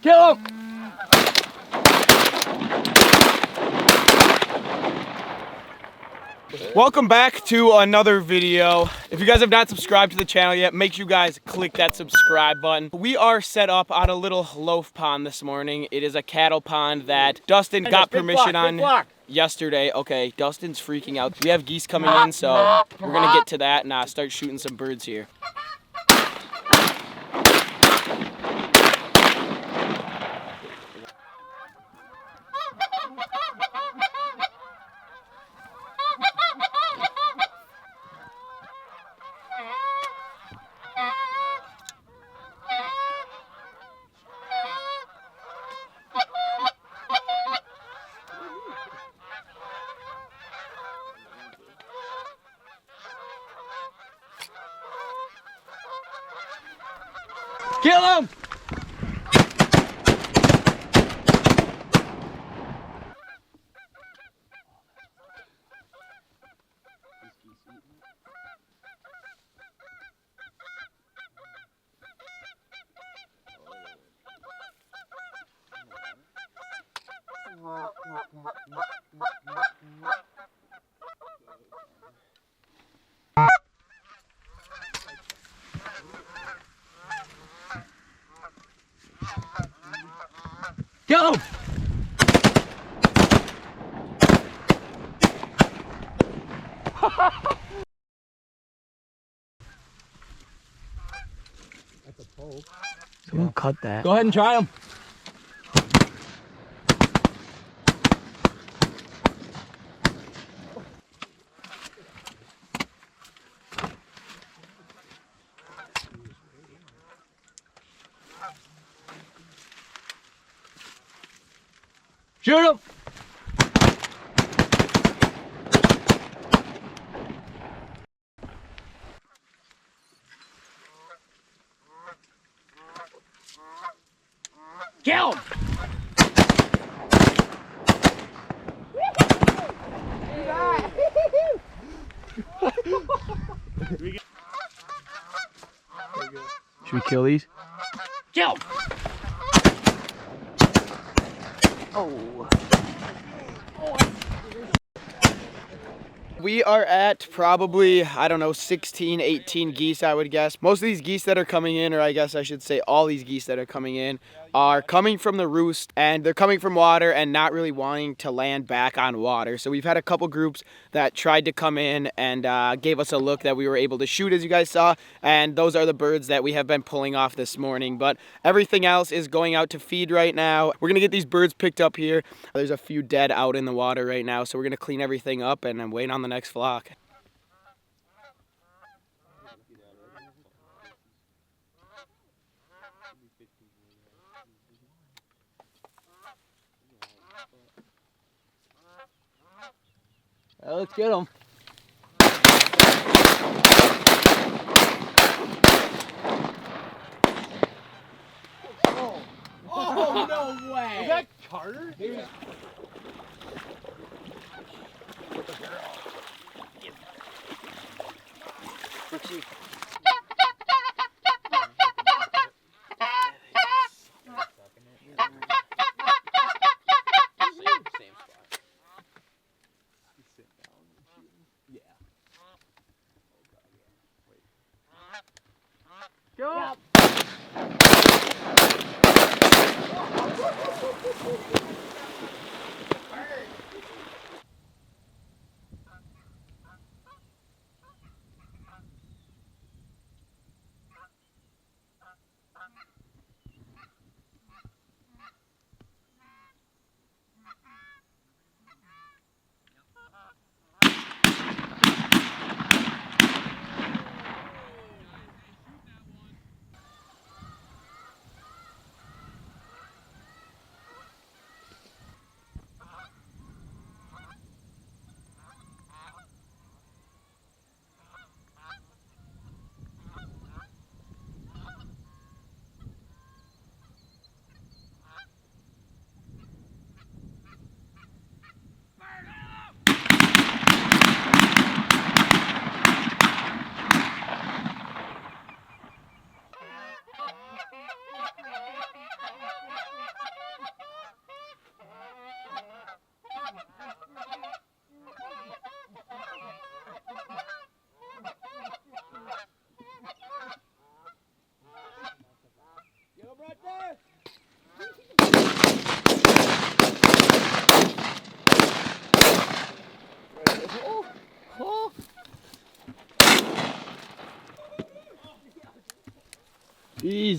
Kill him! Welcome back to another video. If you guys have not subscribed to the channel yet, make sure you guys click that subscribe button. We are set up on a little loaf pond this morning. It is a cattle pond that Dustin got permission on yesterday. Okay, Dustin's freaking out. We have geese coming in, so we're gonna get to that and start shooting some birds here. Kill him! Kill him! That's a pole. Someone cut that. Go ahead and try him. Shoot him! Kill him! Should we kill these? Kill him! Oh. We are at probably, I don't know, 16, 18 geese, I would guess. Most of these geese that are coming in, or I guess I should say all these geese that are coming in, are coming from the roost, and they're coming from water and not really wanting to land back on water. So we've had a couple groups that tried to come in and gave us a look that we were able to shoot, as you guys saw, and those are the birds that we have been pulling off this morning. But everything else is going out to feed right now. We're gonna get these birds picked up here. There's a few dead out in the water right now, so we're gonna clean everything up, and I'm waiting on the next flock. Well, let's get them. Oh, no way! Is that Carter? Yeah. Go!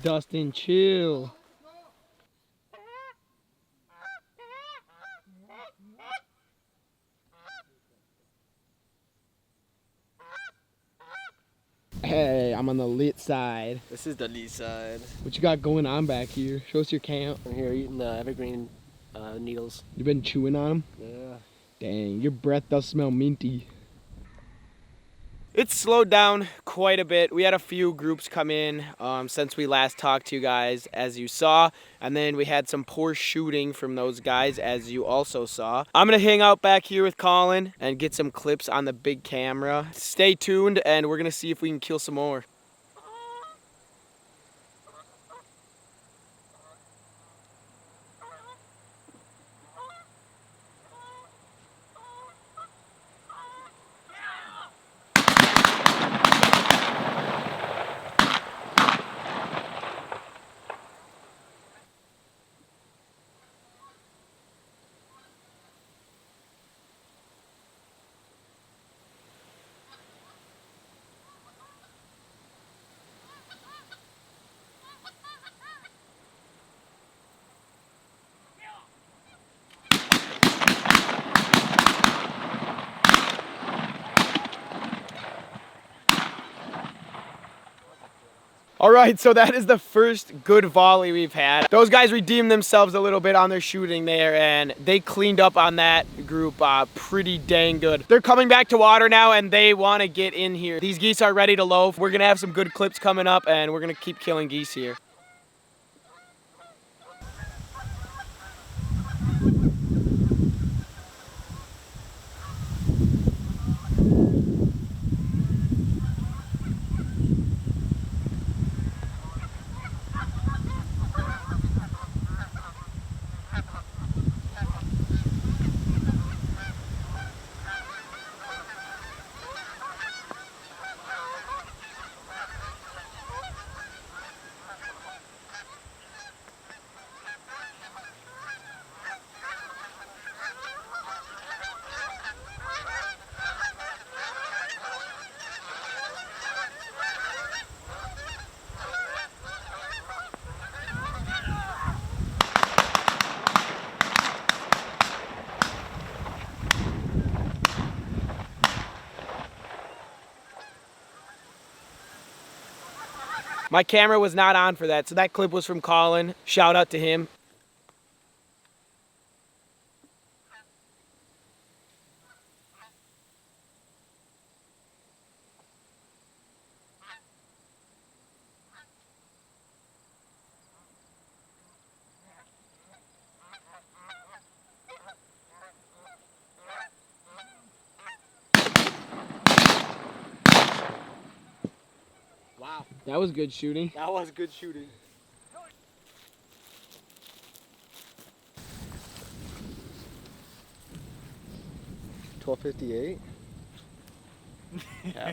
Dustin, chill. Hey, I'm on the lit side. This is the lee side. What you got going on back here? Show us your camp. I'm here eating the evergreen needles. You been chewing on them? Yeah. Dang, your breath does smell minty. It's slowed down quite a bit. We had a few groups come in since we last talked to you guys, as you saw. And then we had some poor shooting from those guys, as you also saw. I'm going to hang out back here with Colin and get some clips on the big camera. Stay tuned, and we're going to see if we can kill some more. All right, so that is the first good volley we've had. Those guys redeemed themselves a little bit on their shooting there, and they cleaned up on that group pretty dang good. They're coming back to water now, and they want to get in here. These geese are ready to loaf. We're going to have some good clips coming up, and we're going to keep killing geese here. My camera was not on for that, so that clip was from Colin. Shout out to him. Wow. That was good shooting. That was good shooting. $12.58. Yeah.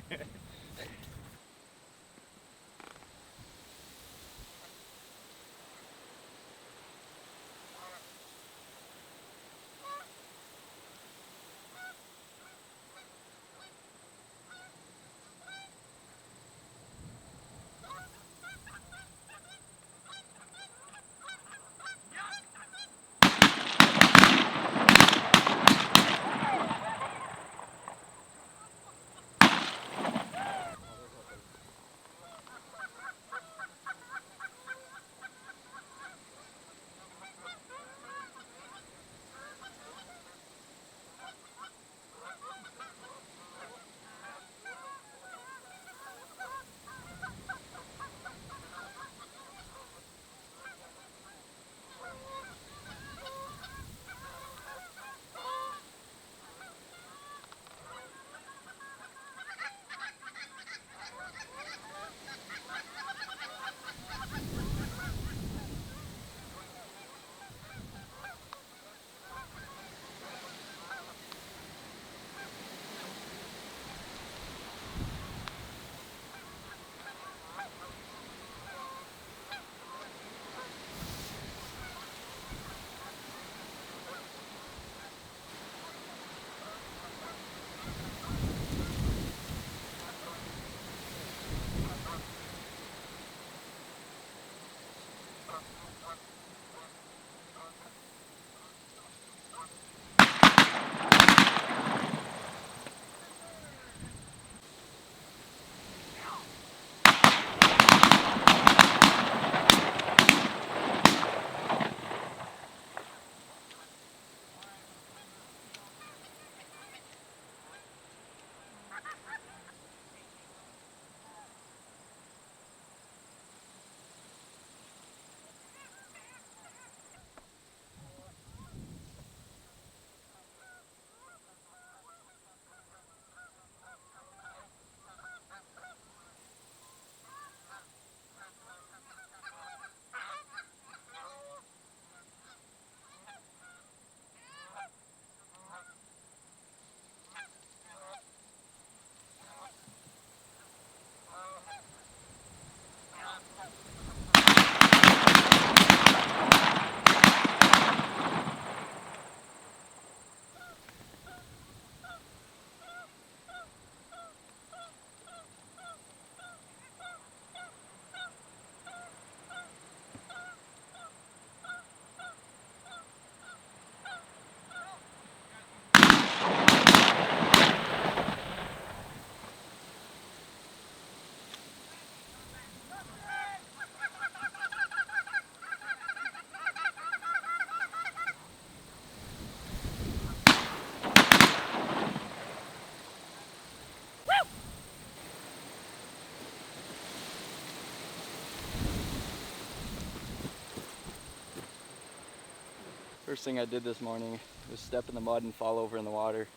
First thing I did this morning was step in the mud and fall over in the water.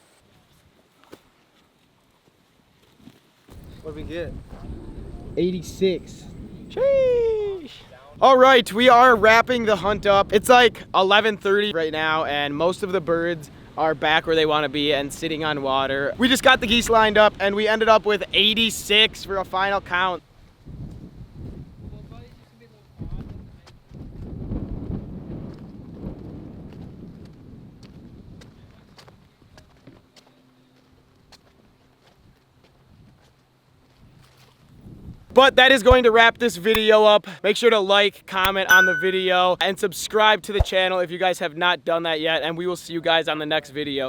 What did we get? 86. Sheesh. All right, we are wrapping the hunt up. It's like 11:30 right now, and most of the birds are back where they want to be and sitting on water. We just got the geese lined up, and we ended up with 86 for a final count. But that is going to wrap this video up. Make sure to like, comment on the video, and subscribe to the channel if you guys have not done that yet. And we will see you guys on the next video.